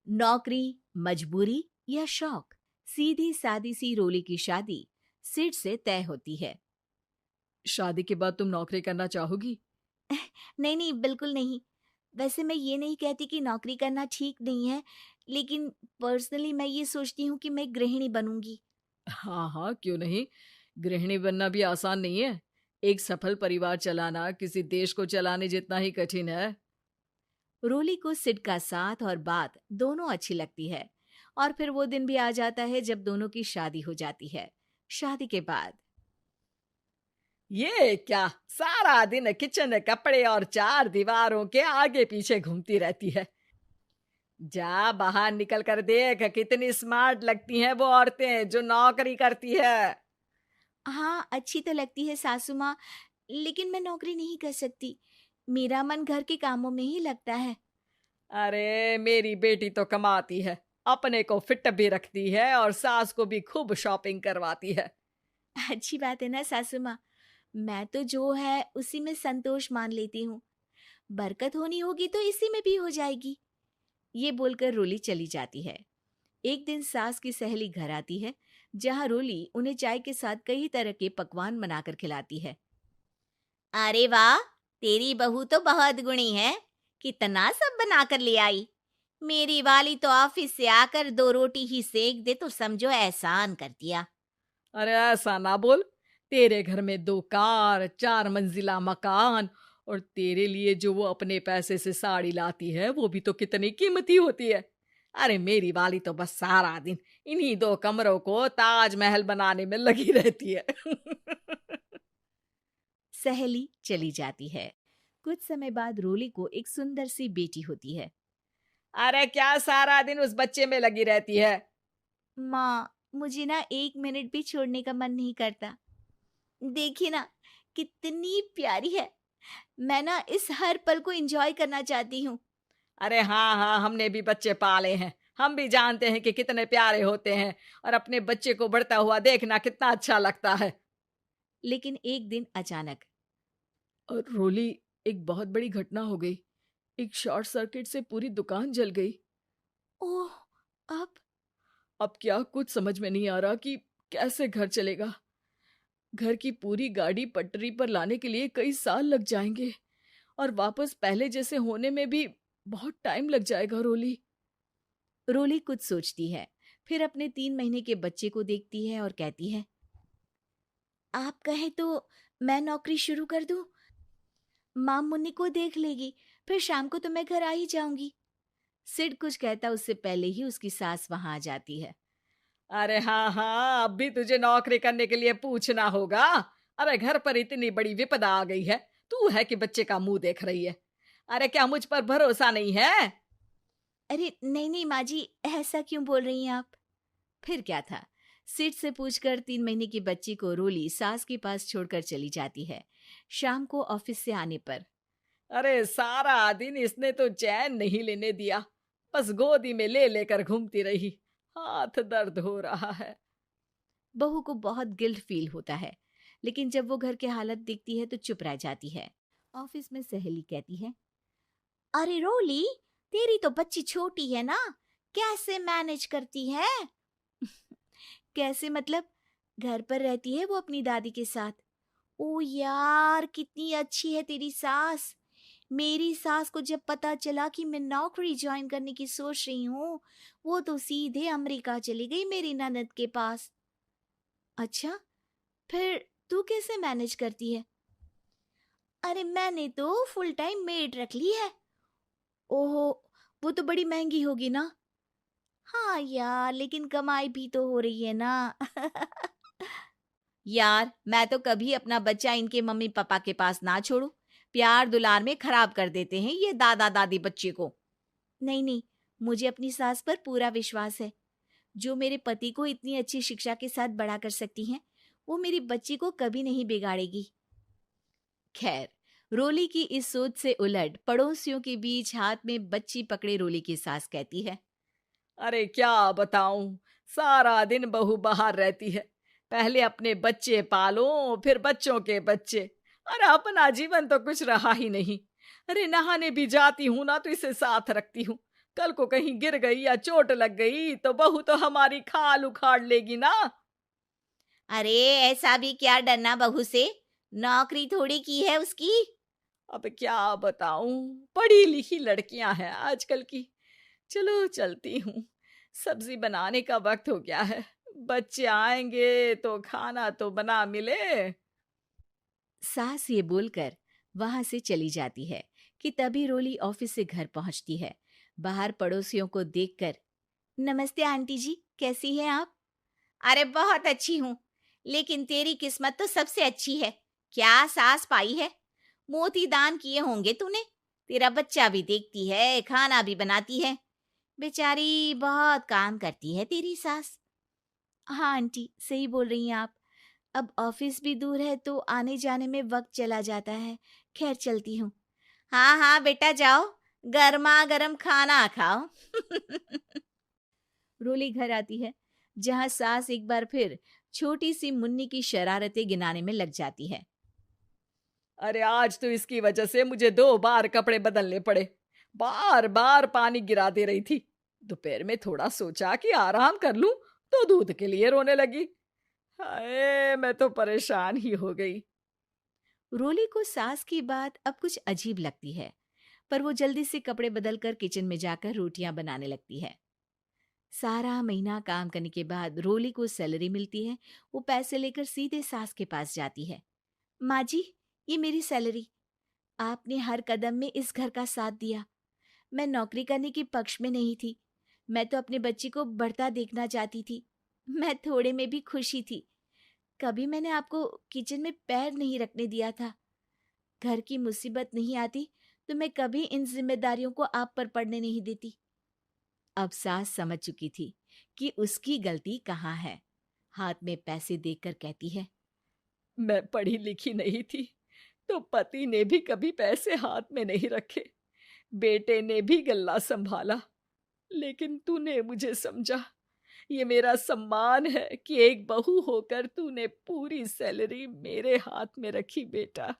नौकरी, मजबूरी या शौक, सीधी सादी सी रोली की शादी सिड से तय होती है। शादी के बाद तुम नौकरी करना चाहोगी? नहीं नहीं, बिल्कुल नहीं। वैसे मैं ये नहीं कहती कि नौकरी करना ठीक नहीं है, लेकिन पर्सनली मैं ये सोचती हूँ कि मैं गृहिणी बनूंगी। हाँ हाँ, क्यों नहीं। गृहिणी बनना भी आसान नहीं है। एक सफल परिवार चलाना किसी देश को चलाने जितना ही कठिन है। रोली को सिड का साथ और बात दोनों अच्छी लगती है, और फिर वो दिन भी आ जाता है जब दोनों की शादी हो जाती है। शादी के बाद ये क्या, सारा दिन किचन कपड़े और चार दीवारों के आगे पीछे घूमती रहती है। जा बाहर निकल कर देख, कितनी स्मार्ट लगती हैं वो औरतें जो नौकरी करती है। हाँ, अच्छी तो लगती है सासू माँ, लेकिन मैं नौकरी नहीं कर सकती। मेरा मन घर के कामों में ही लगता है। अरे मेरी बेटी तो कमाती है, अपने को फिट भी रखती है और सास को भी खूब शॉपिंग करवाती है। अच्छी बात है ना सासू माँ। मैं तो जो है उसी में संतोष मान लेती हूँ। बरकत होनी होगी तो इसी में भी हो जाएगी। ये बोलकर रोली चली जाती है। एक दिन सास की सहेली घर आती है, जहाँ रोली उन्हें चाय के साथ कई तरह के पकवान बनाकर खिलाती है। अरे वाह, तेरी बहू तो बहुत गुणी है। कितना सब बनाकर ले आई। मेरी वाली तो ऑफिस से आकर दो रोटी ही सेक दे तो समझो एहसान कर दिया। अरे ऐसा ना बोल। तेरे घर में दो कार, चार मंजिला मकान, और तेरे लिए जो वो अपने पैसे से साड़ी लाती है वो भी तो कितनी कीमती होती है। अरे मेरी वाली तो बस सारा दिन इन्हीं दो कमरों को ताजमहल बनाने में लगी रहती है। सहेली चली जाती है। कुछ समय बाद रोली को एक सुंदर सी बेटी होती है। अरे क्या सारा दिन उस बच्चे में लगी रहती है। माँ, मुझे ना एक मिनट भी छोड़ने का मन नहीं करता। देखिए ना, कितनी प्यारी है। मैं ना इस हर पल को एंजॉय करना चाहती हूँ। अरे हाँ हाँ, हमने भी बच्चे पाले हैं। हम भी जानते हैं कि कितने प्यारे होते हैं, और अपने बच्चे को बढ़ता हुआ देखना कितना अच्छा लगता है। लेकिन एक दिन अचानक और रोली, एक बहुत बड़ी घटना हो गई। एक शॉर्ट सर्किट से पूरी दुकान जल गई। ओह, अब अब क्या कुछ समझ में नहीं आ रहा कि कैसे घर चलेगा। घर की पूरी गाड़ी पटरी पर लाने के लिए कई साल लग जाएंगे, और वापस पहले जैसे होने में भी बहुत टाइम लग जाएगा। रोली, रोली कुछ सोचती है, फिर अपने 3 महीने के बच्चे को देखती है और कहती है, आप कहे तो मैं नौकरी शुरू कर दूं? माँ मुन्नी को देख लेगी, फिर शाम को तो मैं घर आ ही जाऊंगी। सिड कुछ कहता उससे पहले ही उसकी सास वहां आ जाती है। अरे हाँ हाँ, अब भी तुझे नौकरी करने के लिए पूछना होगा। अरे घर पर इतनी बड़ी विपदा आ गई है, तू है कि बच्चे का मुंह देख रही है। अरे क्या मुझ पर भरोसा नहीं है? अरे नहीं नहीं माँ जी, ऐसा क्यों बोल रही हैं आप? फिर क्या था, सिड से पूछकर 3 महीने की बच्ची को रोली सास के पास छोड़कर चली जाती है। शाम को ऑफिस से आने पर अरे सारा दिन इसने तो चैन नहीं लेने दिया, बस गोदी में ले लेकर घूमती रही। हाथ दर्द हो रहा है। बहू को बहुत गिल्ट फील होता है, लेकिन जब वो घर के हालत देखती है तो चुप रह जाती है। ऑफिस में सहेली कहती है, अरे रोली, तेरी तो बच्ची छोटी है ना, कैसे मैनेज करती है? कैसे मतलब? घर पर रहती है वो अपनी दादी के साथ। ओ यार, कितनी अच्छी है तेरी सास। मेरी सास को जब पता चला कि मैं नौकरी ज्वाइन करने की सोच रही हूँ, वो तो सीधे अमेरिका चली गई मेरी ननद के पास। अच्छा, फिर तू कैसे मैनेज करती है? अरे मैंने तो फुल टाइम मेड रख ली है। ओहो, वो तो बड़ी महंगी होगी ना। हाँ यार, लेकिन कमाई भी तो हो रही है ना। यार, मैं तो कभी अपना बच्चा इनके मम्मी पापा के पास ना छोड़ू। प्यार दुलार में खराब कर देते हैं ये दादा दादी बच्चे को। नहीं नहीं, मुझे अपनी सास पर पूरा विश्वास है। जो मेरे पति को इतनी अच्छी शिक्षा के साथ बड़ा कर सकती हैं, वो मेरी बच्ची को कभी नहीं बिगाड़ेगी। खैर, रोली की इस सोच से उलट पड़ोसियों के बीच हाथ में बच्ची पकड़े रोली की सास कहती है, अरे क्या बताऊं, सारा दिन बहू बाहर रहती है। पहले अपने बच्चे पालो, फिर बच्चों के बच्चे। अरे अपना जीवन तो कुछ रहा ही नहीं। अरे नहाने भी जाती हूं ना तो इसे साथ रखती हूँ, कल को कहीं गिर गई या चोट लग गई तो बहू तो हमारी खाल उखाड़ लेगी ना। अरे ऐसा भी क्या डरना बहू से, नौकरी थोड़ी की है उसकी। अब क्या बताऊं, पढ़ी लिखी लड़कियां हैं आजकल की। चलो चलती हूँ, सब्जी बनाने का वक्त हो गया है। बच्चे आएंगे तो खाना तो बना मिले। सास ये बोलकर वहां से चली जाती है कि तभी रोली ऑफिस से घर पहुंचती है। बाहर पड़ोसियों को देखकर, नमस्ते आंटी जी, कैसी हैं आप? अरे बहुत अच्छी हूँ, लेकिन तेरी किस्मत तो सबसे अच्छी है। क्या सास पाई है, मोती दान किए होंगे तूने। तेरा बच्चा भी देखती है, खाना भी बनाती है। बेचारी बहुत काम करती है तेरी सास। हाँ आंटी, सही बोल रही हैं आप। अब ऑफिस भी दूर है तो आने जाने में वक्त चला जाता है। खैर चलती हूँ। हाँ हाँ बेटा जाओ, गर्मा गर्म खाना खाओ। रोली घर आती है, जहां सास एक बार फिर छोटी सी मुन्नी की शरारतें गिनाने में लग जाती है। अरे आज तो इसकी वजह से मुझे 2 बार कपड़े बदलने पड़े। बार बार पानी गिरा दे रही थी। दोपहर में थोड़ा सोचा कि आराम कर लूं तो दूध के लिए रोने लगी। हाय, मैं तो परेशान ही हो गई। रोली को सास की बात अब कुछ अजीब लगती है, पर वो जल्दी से कपड़े बदलकर किचन में जाकर रोटियां बनाने लगती है। सारा महीना काम करने के बाद रोली को सैलरी मिलती है। वो पैसे लेकर सीधे सास के पास जाती है। माँ जी, ये मेरी सैलरी। आपने हर कदम में इस घर का साथ दिया। मैं नौकरी करने के पक्ष में नहीं थी। मैं तो अपने बच्चे को बढ़ता देखना चाहती थी। मैं थोड़े में भी खुशी थी। कभी मैंने आपको किचन में पैर नहीं रखने दिया था। घर की मुसीबत नहीं आती तो मैं कभी इन जिम्मेदारियों को आप पर पड़ने नहीं देती। अब सास समझ चुकी थी कि उसकी गलती कहाँ है। हाथ में पैसे देकर कहती है, मैं पढ़ी लिखी नहीं थी तो पति ने भी कभी पैसे हाथ में नहीं रखे। बेटे ने भी गल्ला संभाला, लेकिन तूने मुझे समझा। ये मेरा सम्मान है कि एक बहू होकर तूने पूरी सैलरी मेरे हाथ में रखी बेटा।